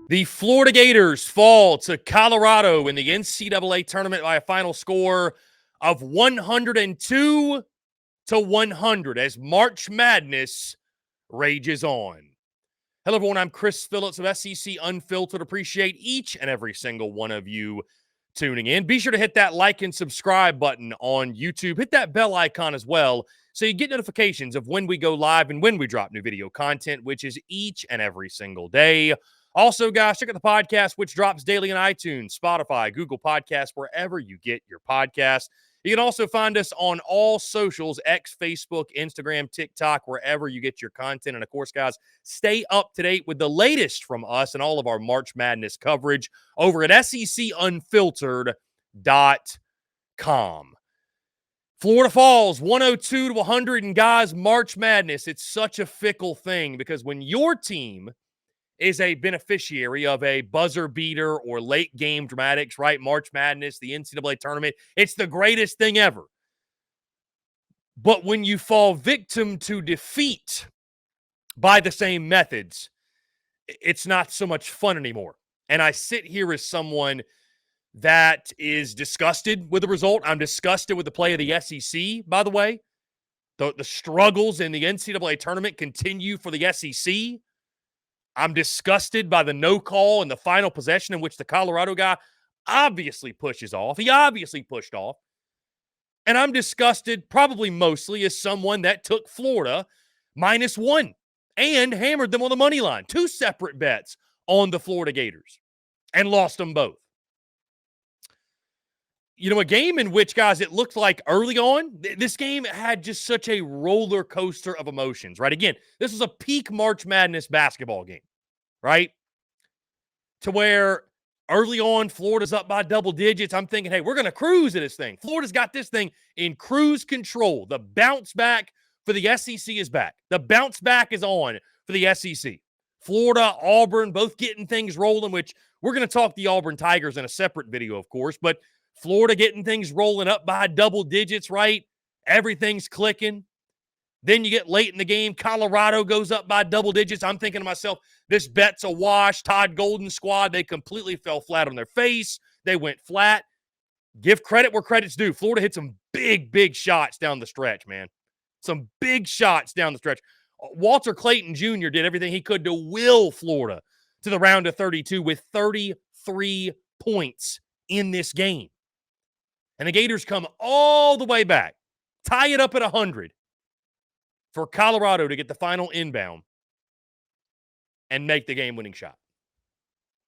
The Florida Gators fall to Colorado in the NCAA tournament by a final score of 102-100 as March Madness rages on. Hello, everyone. I'm Chris Phillips of SEC Unfiltered. Appreciate each and every single one of you tuning in. Be sure to hit that like and subscribe button on YouTube. Hit that bell icon as well so you get notifications of when we go live and when we drop new video content, which is each and every single day. Also, guys, check out the podcast, which drops daily on iTunes, Spotify, Google Podcasts, wherever you get your podcasts. You can also find us on all socials, X, Facebook, Instagram, TikTok, wherever you get your content. And, of course, guys, stay up to date with the latest from us and all of our March Madness coverage over at SECUnfiltered.com. Florida falls 102-100, and, guys, March Madness, it's such a fickle thing because when your team is a beneficiary of a buzzer beater or late game dramatics, right? March Madness, the NCAA tournament, it's the greatest thing ever. But when you fall victim to defeat by the same methods, it's not so much fun anymore. And I sit here as someone that is disgusted with the result. I'm disgusted with the play of the SEC, by the way. The struggles in the NCAA tournament continue for the SEC. I'm disgusted by the no call in the final possession in which the Colorado guy obviously pushes off. He obviously pushed off. And I'm disgusted probably mostly as someone that took Florida -1 and hammered them on the money line. 2 separate bets on the Florida Gators and lost them both. You know, a game in which, guys, it looked like early on, this game had just such a roller coaster of emotions, right? Again, this was a peak March Madness basketball game, right? To where early on, Florida's up by double digits. I'm thinking, hey, we're going to cruise in this thing. Florida's got this thing in cruise control. The bounce back for the SEC is back. The bounce back is on for the SEC. Florida, Auburn, both getting things rolling, which we're going to talk the Auburn Tigers in a separate video, of course, but Florida getting things rolling up by double digits, right? Everything's clicking. Then you get late in the game, Colorado goes up by double digits. I'm thinking to myself, this bet's a wash. Todd Golden's squad, they completely fell flat on their face. They went flat. Give credit where credit's due. Florida hit some big, big shots down the stretch, man. Some big shots down the stretch. Walter Clayton Jr. did everything he could to will Florida to the round of 32 with 33 points in this game. And the Gators come all the way back, tie it up at 100 for Colorado to get the final inbound and make the game-winning shot.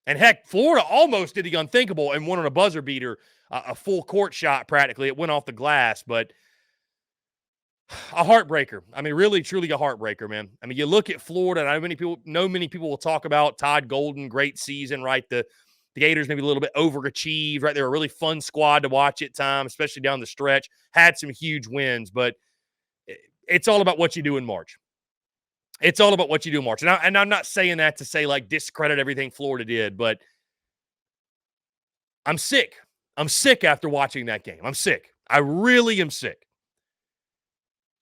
And heck, Florida almost did the unthinkable and won on a buzzer beater, a full court shot practically. It went off the glass, but a heartbreaker. I mean, really, truly a heartbreaker, man. I mean, you look at Florida, and many people will talk about Todd Golden, great season, right? The Gators maybe a little bit overachieved, right? They're a really fun squad to watch at times, especially down the stretch. Had some huge wins, but it's all about what you do in March. It's all about what you do in March. And I'm not saying that to say, like, discredit everything Florida did, but I'm sick. I'm sick after watching that game. I'm sick. I really am sick.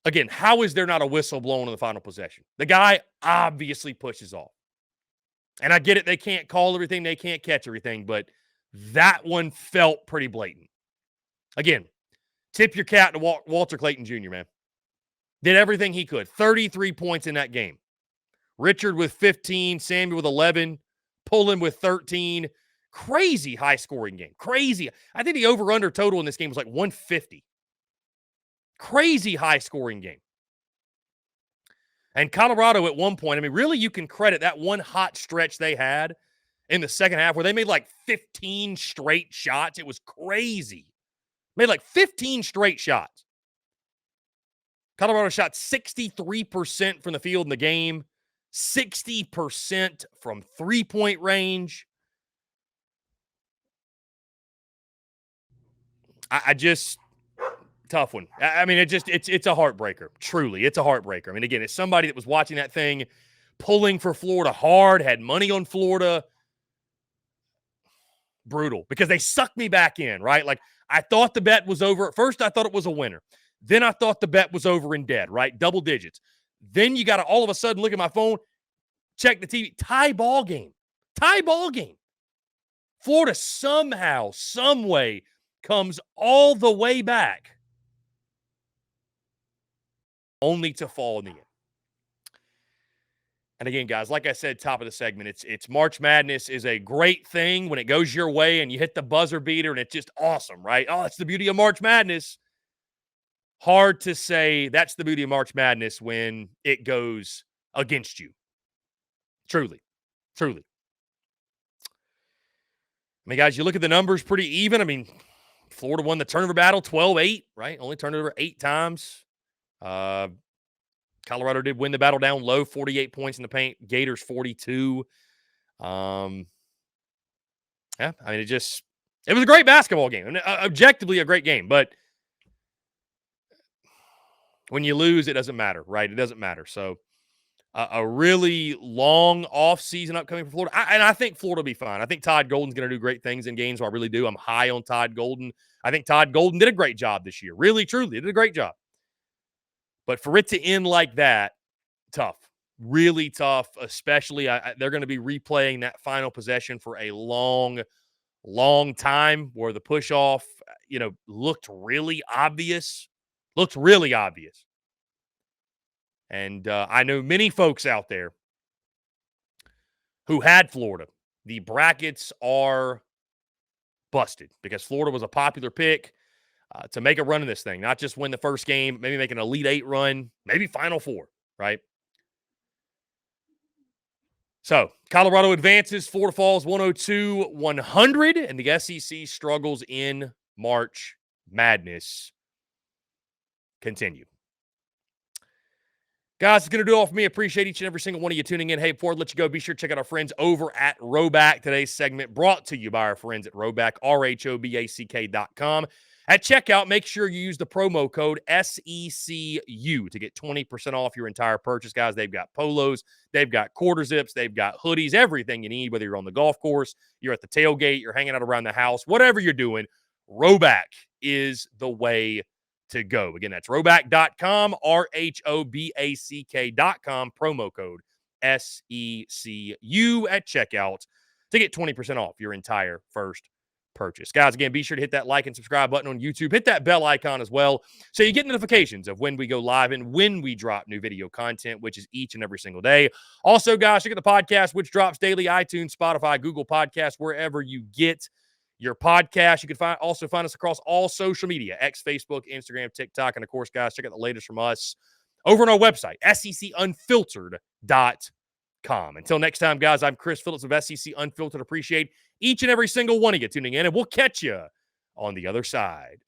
Again, how is there not a whistle blown in the final possession? The guy obviously pushes off. And I get it, they can't call everything, they can't catch everything, but that one felt pretty blatant. Again, tip your cap to Walter Clayton Jr., man. Did everything he could. 33 points in that game. Richard with 15, Samuel with 11, Pullen with 13. Crazy high-scoring game. Crazy. I think the over-under total in this game was like 150. Crazy high-scoring game. And Colorado at one point, I mean, really you can credit that one hot stretch they had in the second half where they made like 15 straight shots. It was crazy. Made like 15 straight shots. Colorado shot 63% from the field in the game, 60% from three-point range. I just... Tough one. I mean, it's a heartbreaker. Truly, it's a heartbreaker. I mean, again, it's somebody that was watching that thing, pulling for Florida hard, had money on Florida. Brutal. Because they sucked me back in, right? Like, I thought the bet was over. At first, I thought it was a winner. Then I thought the bet was over and dead, right? Double digits. Then you got to all of a sudden look at my phone, check the TV. Tie ball game. Tie ball game. Florida somehow, some way, comes all the way back, only to fall in the end. And again, guys, like I said, top of the segment, it's March Madness is a great thing when it goes your way and you hit the buzzer beater and it's just awesome, right? Oh, that's the beauty of March Madness. Hard to say that's the beauty of March Madness when it goes against you. Truly. Truly. I mean, guys, you look at the numbers pretty even. I mean, Florida won the turnover battle 12-8, right? Only turned it over 8 times. Colorado did win the battle down low, 48 points in the paint. Gators 42. Yeah, I mean, it was a great basketball game. And objectively a great game, but when you lose, it doesn't matter, right? It doesn't matter. So a really long offseason upcoming for Florida. And I think Florida will be fine. I think Todd Golden's going to do great things in games. I really do. I'm high on Todd Golden. I think Todd Golden did a great job this year. Really, truly, did a great job. But for it to end like that, tough. Really tough, especially they're going to be replaying that final possession for a long, long time where the push-off, looked really obvious. Looked really obvious. And I know many folks out there who had Florida. The brackets are busted because Florida was a popular pick to make a run in this thing, not just win the first game, maybe make an Elite Eight run, maybe Final Four, right? So Colorado advances, Florida falls 102-100, and the SEC struggles in March Madness continue. Guys, it's going to do it all for me. Appreciate each and every single one of you tuning in. Hey, before I let you go, be sure to check out our friends over at RHOBACK. Today's segment brought to you by our friends at RHOBACK, RHOBACK.com. At checkout, make sure you use the promo code SECU to get 20% off your entire purchase, guys. They've got polos, they've got quarter zips, they've got hoodies, everything you need, whether you're on the golf course, you're at the tailgate, you're hanging out around the house, whatever you're doing, RHOBACK is the way to go. Again, that's RHOBACK.com, RHOBACK.com, promo code SECU at checkout to get 20% off your entire first purchase. Guys, again, be sure to hit that like and subscribe button on YouTube. Hit that bell icon as well so you get notifications of when we go live and when we drop new video content, which is each and every single day. Also, guys, check out the podcast, which drops daily, iTunes, Spotify, Google Podcasts, wherever you get your podcast. You can also find us across all social media, X, Facebook, Instagram, TikTok, and of course, guys, check out the latest from us over on our website, SECUnfiltered.com. Until next time, guys, I'm Chris Phillips of SEC Unfiltered. Appreciate each and every single one of you tuning in, and we'll catch you on the other side.